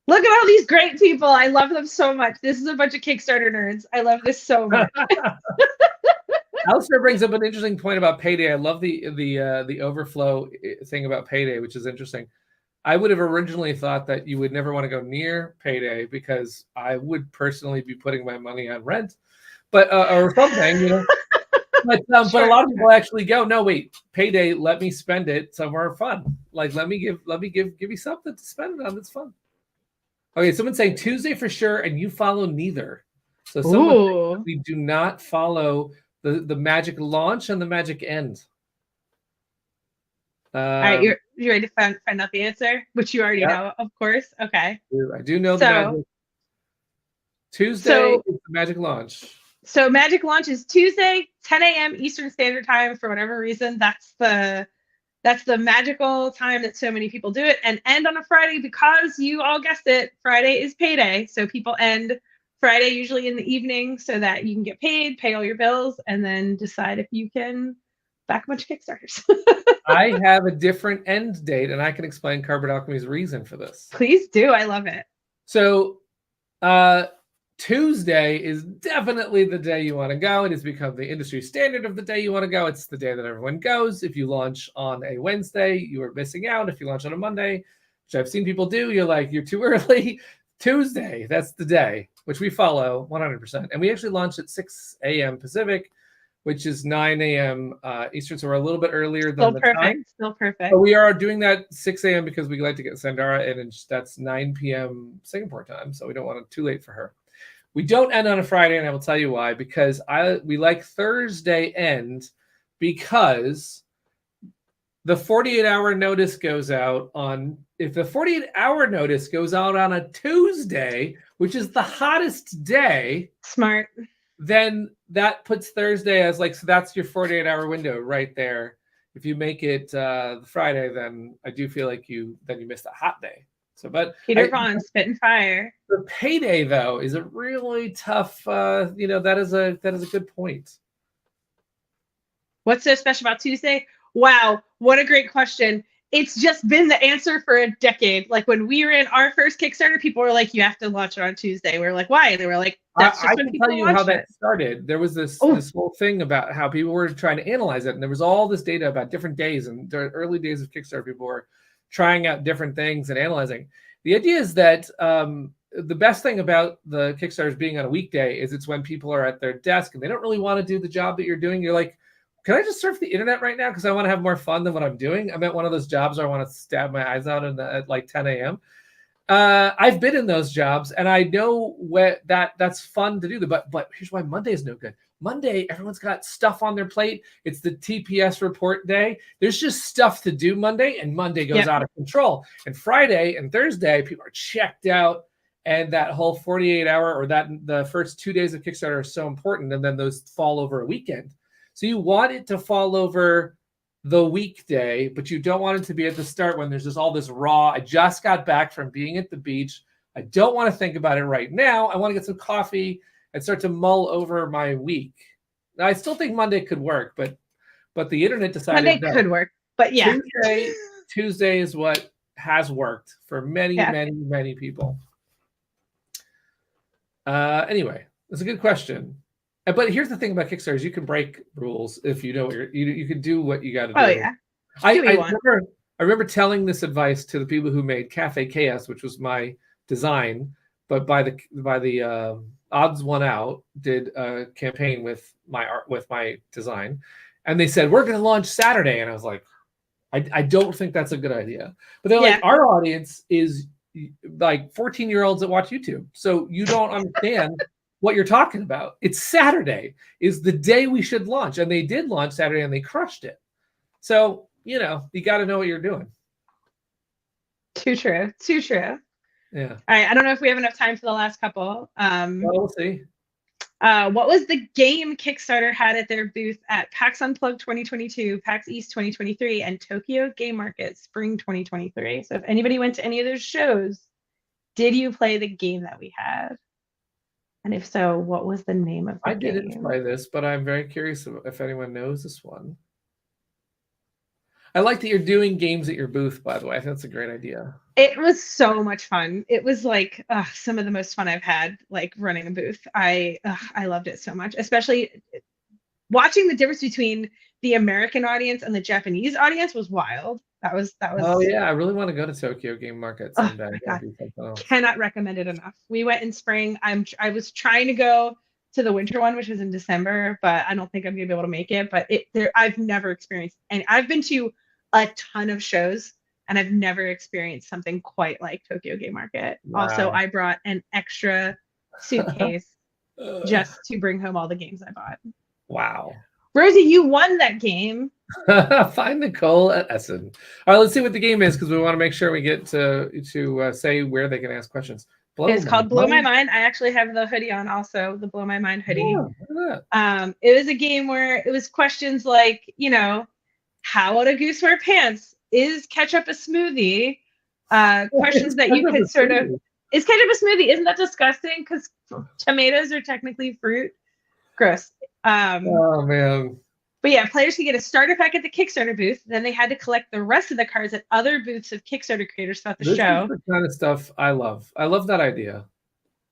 Look at all these great people. I love them so much. This is a bunch of Kickstarter nerds. I love this so much. Alistair brings up an interesting point about Payday. I love the overflow thing about Payday, which is interesting. I would have originally thought that you would never want to go near Payday because I would personally be putting my money on rent, but or something, But a lot of people actually go, no, wait, Payday, let me spend it somewhere fun. Like let me give you something to spend it on that's fun. Okay, someone's saying Tuesday for sure, and you follow neither. So someone we do not follow the magic launch and the magic end. All right, you ready to find out the answer, which you already know, of course. Okay. I do know the magic. Tuesday is the magic launch. So magic launch is Tuesday, 10 a.m. Eastern Standard Time. For whatever reason, that's the magical time that so many people do it, and end on a Friday because you all guessed it. Friday is payday, so people end Friday usually in the evening so that you can get paid, pay all your bills, and then decide if you can back a bunch of Kickstarters. I have a different end date, and I can explain Cardboard Alchemy's reason for this. Please do. I love it. So Tuesday is definitely the day you want to go. It has become the industry standard of the day you want to go. It's the day that everyone goes. If you launch on a Wednesday, you are missing out. If you launch on a Monday, which I've seen people do, you're too early. Tuesday, that's the day, which we follow 100%. And we actually launched at 6 a.m. Pacific, which is 9 a.m. Eastern, so we're a little bit earlier than the time. Still perfect. But we are doing that 6 a.m. because we like to get Sandara in, and that's 9 p.m. Singapore time, so we don't want it too late for her. We don't end on a Friday, and I will tell you why. Because we like Thursday end because the 48-hour notice goes out on, if the 48-hour notice goes out on a Tuesday, which is the hottest day, Smart. then that puts Thursday as like, so that's your 48-hour window right there. If you make it Friday, then I do feel like you missed a hot day. So, but Peter Vaughn, spitting fire. The payday though is a really tough. That is a good point. What's so special about Tuesday? Wow, what a great question. It's just been the answer for a decade. Like when we were in our first Kickstarter, people were like, you have to launch it on Tuesday. We were like, why? And they were like, that's just I when can people tell you launch how that it. started. There was this whole thing about how people were trying to analyze it. And there was all this data about different days. And the early days of Kickstarter, people were trying out different things and analyzing. The idea is that the best thing about the Kickstarters being on a weekday is it's when people are at their desk and they don't really want to do the job that you're doing. You're like, can I just surf the internet right now? Because I want to have more fun than what I'm doing. I'm at one of those jobs where I want to stab my eyes out at like 10 a.m. I've been in those jobs and I know that's fun to do. But here's why Monday is no good. Monday, everyone's got stuff on their plate. It's the TPS report day. There's just stuff to do Monday, and Monday goes out of control. And Friday and Thursday, people are checked out. And that whole 48-hour or the first 2 days of Kickstarter are so important. And then those fall over a weekend. So you want it to fall over the weekday, but you don't want it to be at the start when there's just all this raw. I just got back from being at the beach. I don't want to think about it right now. I want to get some coffee and start to mull over my week. Now, I still think Monday could work, but the internet decided Monday could work, but yeah. Tuesday is what has worked for many people. Anyway, it's a good question. But here's the thing about Kickstarters: you can break rules if you know what you can do what you got to do. Oh yeah. I remember telling this advice to the people who made Cafe Chaos, which was my design, but by the odds won out, did a campaign with my art, with my design, and they said we're going to launch Saturday, and I was like, I don't think that's a good idea. But they're like, our audience is like 14-year-olds that watch YouTube, so you don't understand what you're talking about. It's Saturday is the day we should launch, and they did launch Saturday, and they crushed it. So you got to know what you're doing. Too true. Yeah. All right. I don't know if we have enough time for the last couple. Well, we'll see. What was the game Kickstarter had at their booth at PAX Unplugged 2022, PAX East 2023, and Tokyo Game Market Spring 2023? So if anybody went to any of those shows, did you play the game that we had? And if so, what was the name of the game? I didn't play this, but I'm very curious if anyone knows this one. I like that you're doing games at your booth, by the way. I think that's a great idea. It was so much fun. It was like some of the most fun I've had, like running a booth. I loved it so much, especially watching the difference between the American audience and the Japanese audience was wild. That was. Oh yeah, I really want to go to Tokyo Game Market someday. Cannot recommend it enough. We went in spring. I was trying to go to the winter one, which was in December, but I don't think I'm gonna be able to make it. But I've never experienced, and I've been to a ton of shows, and I've never experienced something quite like Tokyo Game Market. Wow. Also, I brought an extra suitcase just to bring home all the games I bought. Wow. Rosie, you won that game. Find Nicole at Essen. All right, let's see what the game is, because we want to make sure we get to say where they can ask questions. It's called Blow My Mind. I actually have the hoodie on also, the Blow My Mind hoodie. Yeah, look at that. It was a game where it was questions like, how would a goose wear pants? Is ketchup a smoothie? Questions that you could sort of, is ketchup a smoothie? Isn't that disgusting? Because tomatoes are technically fruit. Gross. Oh man. But yeah, players could get a starter pack at the Kickstarter booth. Then they had to collect the rest of the cards at other booths of Kickstarter creators throughout the show. This is the kind of stuff I love. I love that idea.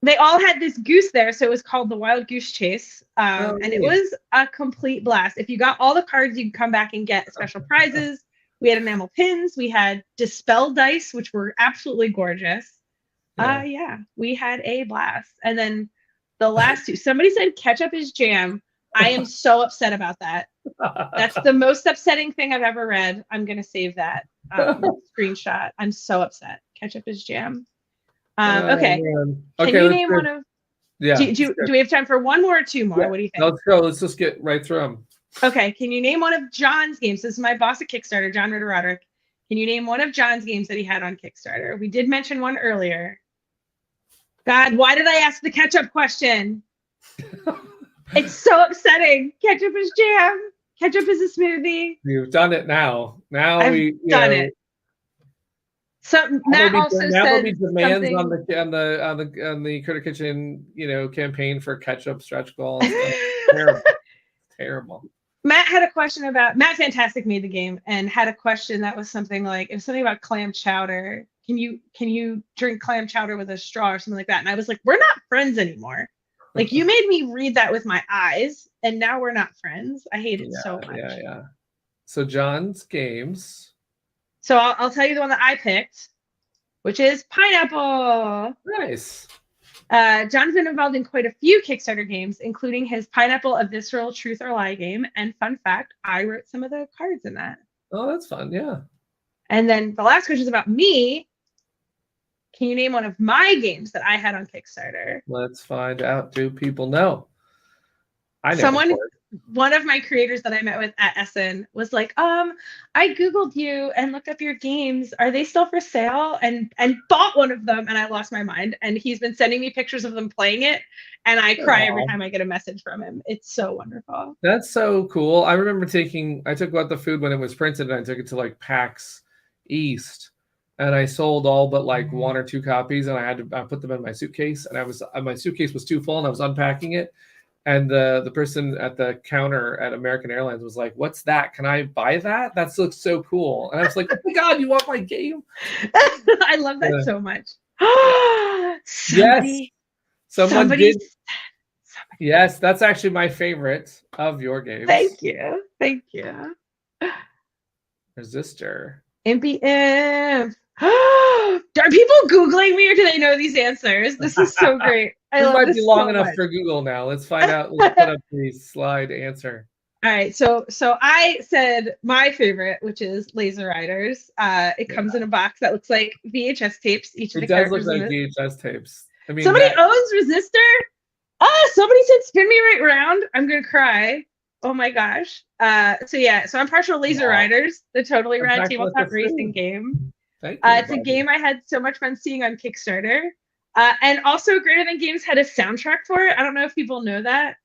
They all had this goose there, so it was called the Wild Goose Chase. And it was a complete blast. If you got all the cards, you could come back and get special prizes. We had enamel pins. We had dispel dice, which were absolutely gorgeous. We had a blast. And then the last two, somebody said ketchup is jam. I am so upset about that. That's the most upsetting thing I've ever read. I'm going to save that screenshot. I'm so upset. Ketchup is jam. Okay. Can you name one of... Yeah. Do we have time for one more or two more? What do you think? Let's go. Let's just get right through them. Okay, can you name one of John's games? This is my boss at Kickstarter, John Ritter-Roderick. Can you name one of John's games that he had on Kickstarter? We did mention one earlier. God, why did I ask the ketchup question? It's so upsetting. Ketchup is jam. Ketchup is a smoothie. You've done it now. Now I've done it. So Matt also said there'll be demands something... on the Critter Kitchen, campaign for ketchup stretch goals. Terrible. Terrible. Matt had a question about Matt Fantastic made the game and had a question that was something like, it was something about clam chowder. Can you drink clam chowder with a straw or something like that? And I was like, we're not friends anymore. Like, you made me read that with my eyes, and now we're not friends. I hate it so much. Yeah. So John's games. So I'll tell you the one that I picked, which is Pineapple. Nice. John's been involved in quite a few Kickstarter games, including his Pineapple: A Visceral Truth or Lie game. And fun fact, I wrote some of the cards in that. Oh, that's fun. Yeah. And then the last question is about me. Can you name one of my games that I had on Kickstarter? Let's find out. Do people know? I know. One of my creators that I met with at Essen was like, I Googled you and looked up your games. Are they still for sale? And bought one of them, and I lost my mind. And he's been sending me pictures of them playing it, and I cry every time I get a message from him. It's so wonderful. That's so cool. I remember I took out the food when it was printed, and I took it to like PAX East, and I sold all but like one or two copies, and I put them in my suitcase, and my suitcase was too full, and I was unpacking it. And the person at the counter at American Airlines was like, "What's that? Can I buy that? That looks so cool." And I was like, "Oh my God, you want my game?" I love that so much. Yes. Someone did. Yes, that's actually my favorite of your games. Thank you. Thank you. Resistor. Impy Imp. Are people Googling me, or do they know these answers? This is so great. This might be long enough for Google now. Let's find out. Let's put up the slide answer. All right. So I said my favorite, which is Laser Riders. It comes in a box that looks like VHS tapes. It does look like VHS tapes. I mean, somebody owns Resistor. Oh, somebody said spin me right round. I'm gonna cry. Oh my gosh. So I'm partial to Laser Riders, the totally rad tabletop racing game. It's a game I had so much fun seeing on Kickstarter. And also Greater Than Games had a soundtrack for it. I don't know if people know that,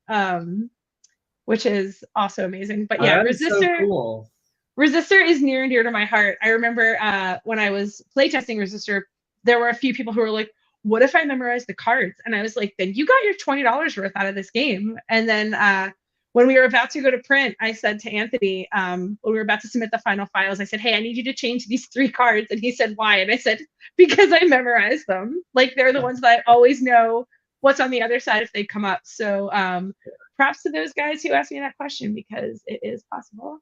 which is also amazing. But yeah, Resistor. So cool. Resistor is near and dear to my heart. I remember when I was playtesting Resistor, there were a few people who were like, "What if I memorized the cards?" And I was like, "Then you got your $20 worth out of this game." And then when we were about to go to print, I said to Anthony, when we were about to submit the final files, I said, "Hey, I need you to change these 3 cards." And he said, "Why?" And I said, "Because I memorized them. Like, they're the ones that I always know what's on the other side if they come up." So props to those guys who asked me that question, because it is possible.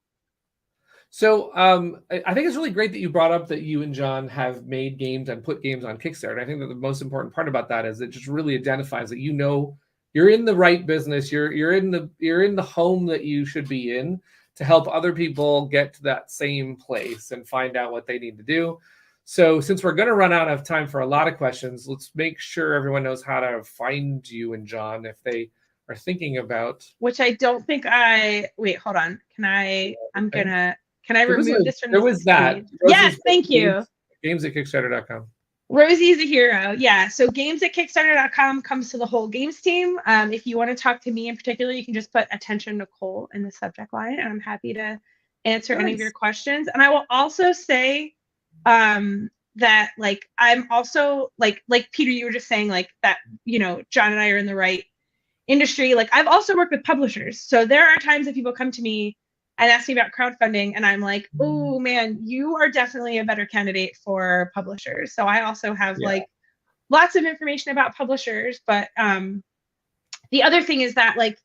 So I think it's really great that you brought up that you and John have made games and put games on Kickstarter. I think that the most important part about that is it just really identifies that you're in the right business. You're in the home that you should be in to help other people get to that same place and find out what they need to do. So since we're going to run out of time for a lot of questions, let's make sure everyone knows how to find you and John if they are thinking about. Which I don't think wait, hold on. Can I remove this from the There was that. Yes, thank you. Games@kickstarter.com. Rosie's a hero. Yeah. So games@kickstarter.com comes to the whole games team. If you want to talk to me in particular, you can just put "attention Nicole" in the subject line, and I'm happy to answer any of your questions. And I will also say that, like, I'm also like Peter, you were just saying, like, that, John and I are in the right industry. Like, I've also worked with publishers. So there are times that people come to me and ask me about crowdfunding, and I'm like, "Oh man, you are definitely a better candidate for publishers." So I also have like lots of information about publishers. But the other thing is that, like,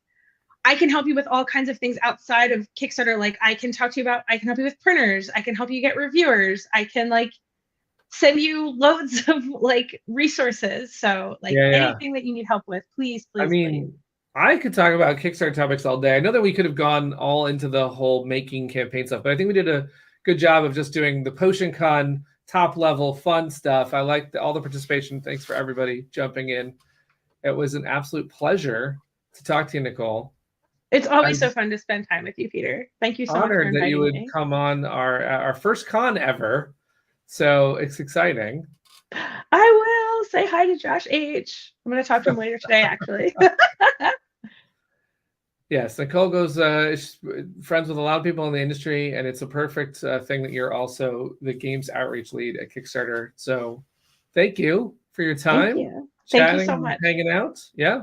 I can help you with all kinds of things outside of Kickstarter. Like, I can help you with printers. I can help you get reviewers. I can, like, send you loads of, like, resources. So, like, anything that you need help with, please. Please. I could talk about Kickstarter topics all day. I know that we could have gone all into the whole making campaign stuff, but I think we did a good job of just doing the PotionCon top level fun stuff. I liked all the participation. Thanks for everybody jumping in. It was an absolute pleasure to talk to you, Nicole. It's always I'm so fun to spend time with you, Peter. Thank you so much for honored that you inviting would me. come on our first con ever. So it's exciting. I will say hi to Josh H. I'm going to talk to him later today, actually. Yes, Nicole goes is friends with a lot of people in the industry, and it's a perfect thing that you're also the games outreach lead at Kickstarter. So thank you for your Thank time, you. Thank you chatting, so and much. hanging out. Yeah.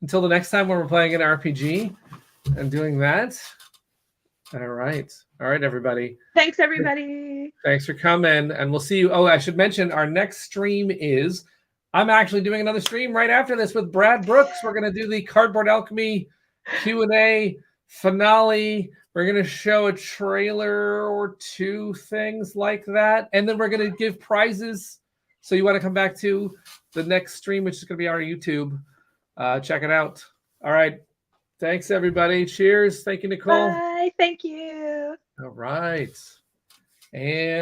Until the next time when we're playing an RPG and doing that. All right. All right, everybody. Thanks, everybody. Thanks for coming, and we'll see you. Oh, I should mention our next stream is I'm actually doing another stream right after this with Brad Brooks. We're going to do the Cardboard Alchemy Q&A finale. We're going to show a trailer or two, things like that, and then we're going to give prizes. So you want to come back to the next stream, which is going to be our YouTube. Check it out. All right. Thanks, everybody. Cheers. Thank you, Nicole. Bye. Thank you. All right. And